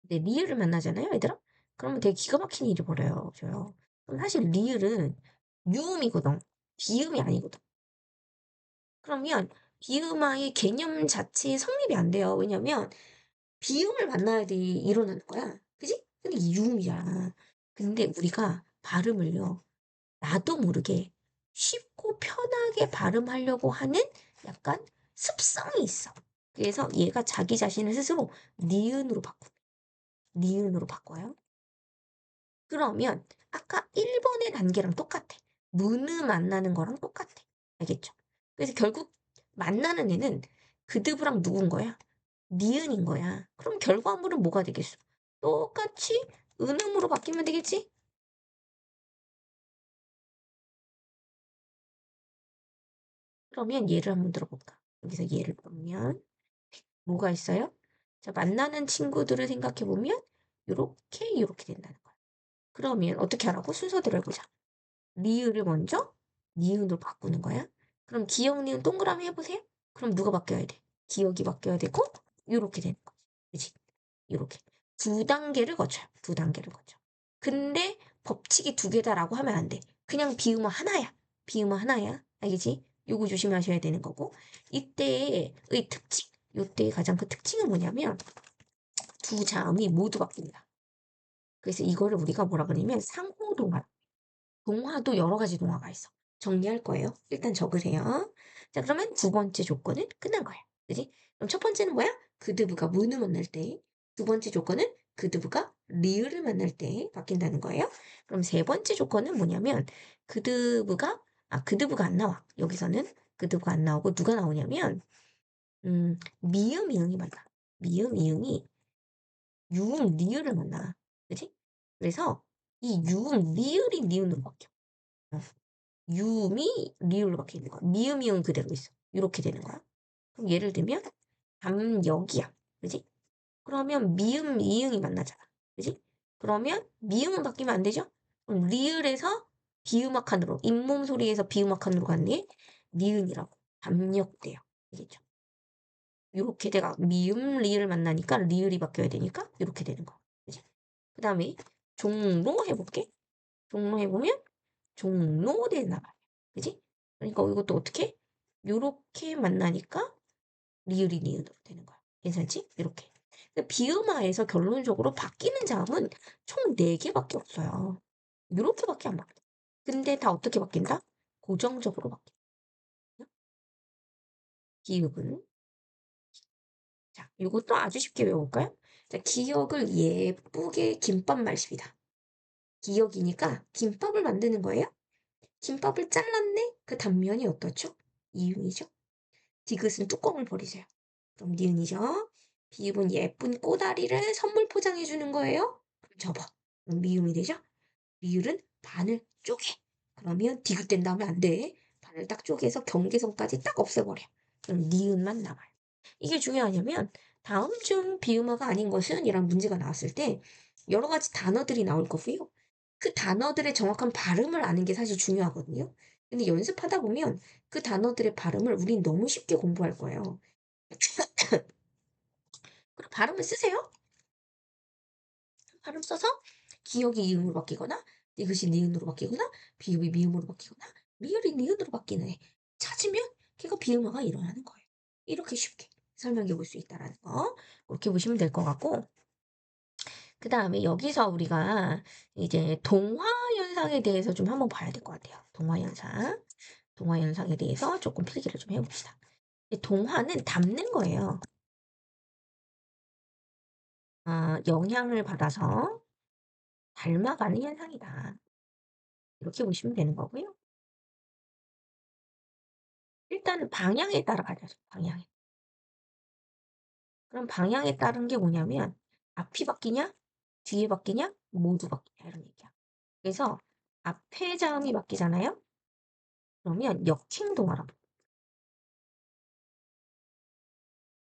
네, 리을을 만나잖아요, 얘들아? 그러면 되게 기가 막힌 일이 벌어져요. 그럼 사실 리을은 유음이거든. 비음이 아니거든. 그러면 비음화의 개념 자체에 성립이 안 돼요. 왜냐면 비음을 만나야지 일어나는 거야. 그지? 근데 이게 유음이잖아. 근데 우리가 발음을요, 나도 모르게 쉽고 편하게 발음하려고 하는 약간 습성이 있어. 그래서 얘가 자기 자신을 스스로 니은으로 바꿔. 니은으로 바꿔요. 그러면 아까 1번의 단계랑 똑같아. 문을 만나는 거랑 똑같아. 알겠죠? 그래서 결국 만나는 애는 그드브랑 누군 거야? 니은인 거야. 그럼 결과물은 뭐가 되겠어? 똑같이 은음으로 바뀌면 되겠지? 그러면 예를 한번 들어볼까? 여기서 예를 보면 뭐가 있어요? 자, 만나는 친구들을 생각해 보면 요렇게 요렇게 된다는 거야. 그러면 어떻게 하라고? 순서대로 해보자. 리을을 먼저 니은으로 바꾸는 거야. 그럼 기억, 니은 동그라미 해보세요. 그럼 누가 바뀌어야 돼? 기억이 바뀌어야 되고 요렇게 되는 거지. 그치? 요렇게. 두 단계를 거쳐요. 두 단계를 거쳐. 근데 법칙이 두 개다라고 하면 안 돼. 그냥 비음어 하나야. 비음어 하나야. 알겠지? 요거 조심하셔야 되는 거고. 이때의 특징. 요때의 가장 큰 특징은 뭐냐면 두 자음이 모두 바뀝니다. 그래서 이거를 우리가 뭐라 그러냐면 상호동화. 동화도 여러 가지 동화가 있어. 정리할 거예요. 일단 적으세요. 자, 그러면 두 번째 조건은 끝난 거야. 그지? 그럼 첫 번째는 뭐야? 그드브가 문을 만날 때. 두 번째 조건은 그드브가 리을을 만날 때 바뀐다는 거예요. 그럼 세 번째 조건은 뭐냐면 그드브가 안 나와. 여기서는 그드브가 안 나오고 누가 나오냐면 미음 이응이 만나. 미음 이응이 유음 리을을 만나. 그지? 그래서 이 유음 리을이 니은으로 바뀌어. 어. 유음이 리을로 바뀌는 거야. 미음, 이음 그대로 있어. 이렇게 되는 거야. 그럼 예를 들면 담역이야. 그지? 그러면 미음, 이응이 만나잖아. 그지? 그러면 미음은 바뀌면 안 되죠? 그럼 리을에서 비음악한으로, 잇몸 소리에서 비음악한으로 갔네? 니은이라고. 담역돼요. 알겠죠? 요렇게 내가 미음, 리을 만나니까 리을이 바뀌어야 되니까 이렇게 되는 거. 그지? 그 다음에 종로 해볼게. 종로 해보면 종로대 나가요. 그지? 그러니까 이것도 어떻게? 요렇게 만나니까 리을이 니은으로 되는 거야. 괜찮지? 이렇게. 비음화에서 결론적으로 바뀌는 자음은 총 4개밖에 없어요. 요렇게밖에 안 바뀌어. 근데 다 어떻게 바뀐다? 고정적으로 바뀌어. 기억은. 자, 이것도 아주 쉽게 외워볼까요? 자, 기억을 예쁘게 김밥 말십니다. 기억이니까 김밥을 만드는 거예요. 김밥을 잘랐네? 그 단면이 어떻죠? 이응이죠? 디귿은 뚜껑을 버리세요. 그럼 니은이죠? 비읍은 예쁜 꼬다리를 선물 포장해 주는 거예요. 그럼 접어. 그럼 미음이 되죠? 리을은 반을 쪼개. 그러면 디귿된 다음에 안 돼. 반을 딱 쪼개서 경계선까지 딱 없애버려. 그럼 니은만 남아요. 이게 중요하냐면 다음 중 비음어가 아닌 것은 이런 문제가 나왔을 때 여러 가지 단어들이 나올 거고요. 그 단어들의 정확한 발음을 아는 게 사실 중요하거든요. 근데 연습하다 보면 그 단어들의 발음을 우린 너무 쉽게 공부할 거예요. 그럼 발음을 쓰세요. 발음 써서 기억이 이음으로 바뀌거나 니귿이 니은으로 바뀌거나 비읍이 미음으로 바뀌거나 리을이 니은으로 바뀌는 애 찾으면 걔가 비음어가 일어나는 거예요. 이렇게 쉽게 설명해 볼 수 있다라는 거 그렇게 보시면 될 것 같고 그 다음에 여기서 우리가 이제 동화 현상에 대해서 좀 한번 봐야 될 것 같아요. 동화 현상에 대해서 조금 필기를 좀 해봅시다. 동화는 담는 거예요. 영향을 받아서 닮아가는 현상이다. 이렇게 보시면 되는 거고요. 일단은 방향에 따라 가죠. 방향에. 그럼 방향에 따른 게 뭐냐면 앞이 바뀌냐, 뒤에 바뀌냐, 모두 바뀌냐 이런 얘기야. 그래서 앞에 자음이 바뀌잖아요. 그러면 역행동화라고.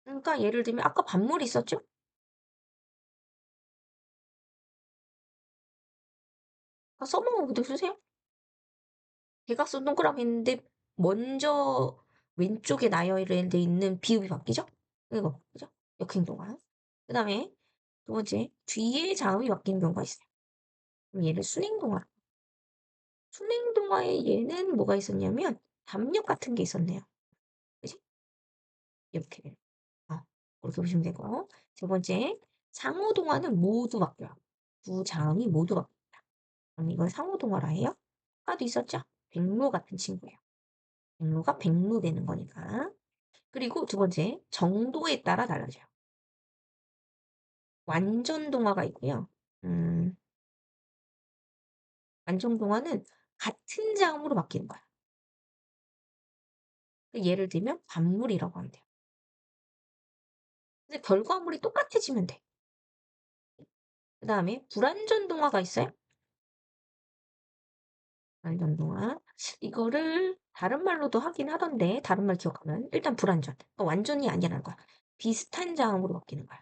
그러니까 예를 들면 아까 반물 있었죠? 써먹은 그대로 쓰세요. 대각선 동그라미 있는데 먼저 왼쪽에 나열돼 있는 비읍이 바뀌죠? 이거 그죠? 역행동화. 그다음에 두 번째, 뒤에 자음이 바뀌는 경우가 있어요. 그럼 얘를 순행동화. 순행동화에 얘는 뭐가 있었냐면 담력 같은 게 있었네요. 그지? 이렇게. 어, 그렇게 보시면 되고. 두 번째, 상호동화는 모두 바뀌어요. 두 자음이 모두 바뀌어요. 그럼 이걸 상호동화라 해요. 아까도 있었죠? 백로 같은 친구예요. 백로가 백로 되는 거니까. 그리고 두 번째, 정도에 따라 달라져요. 완전 동화가 있고요. 음, 완전 동화는 같은 자음으로 바뀌는 거야. 그 예를 들면 반물이라고 하면 돼요. 근데 결과물이 똑같아지면 돼. 그다음에 불완전 동화가 있어요. 불완전 동화. 이거를 다른 말로도 하긴 하던데 다른 말 기억하면 일단 불완전. 그러니까 완전이 아니라는 거야. 비슷한 자음으로 바뀌는 거야.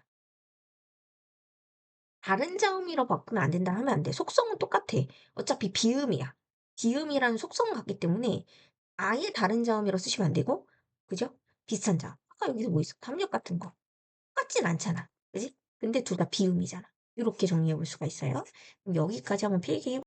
다른 자음이라고 바꾸면 안 된다 하면 안 돼. 속성은 똑같아. 어차피 비음이야. 비음이라는 속성은 같기 때문에 아예 다른 자음이라고 쓰시면 안 되고, 그죠? 비슷한 자음. 아까 여기서 뭐 있어? 담력 같은 거. 똑같진 않잖아. 그지? 근데 둘 다 비음이잖아. 이렇게 정리해 볼 수가 있어요. 그럼 여기까지 한번 필기해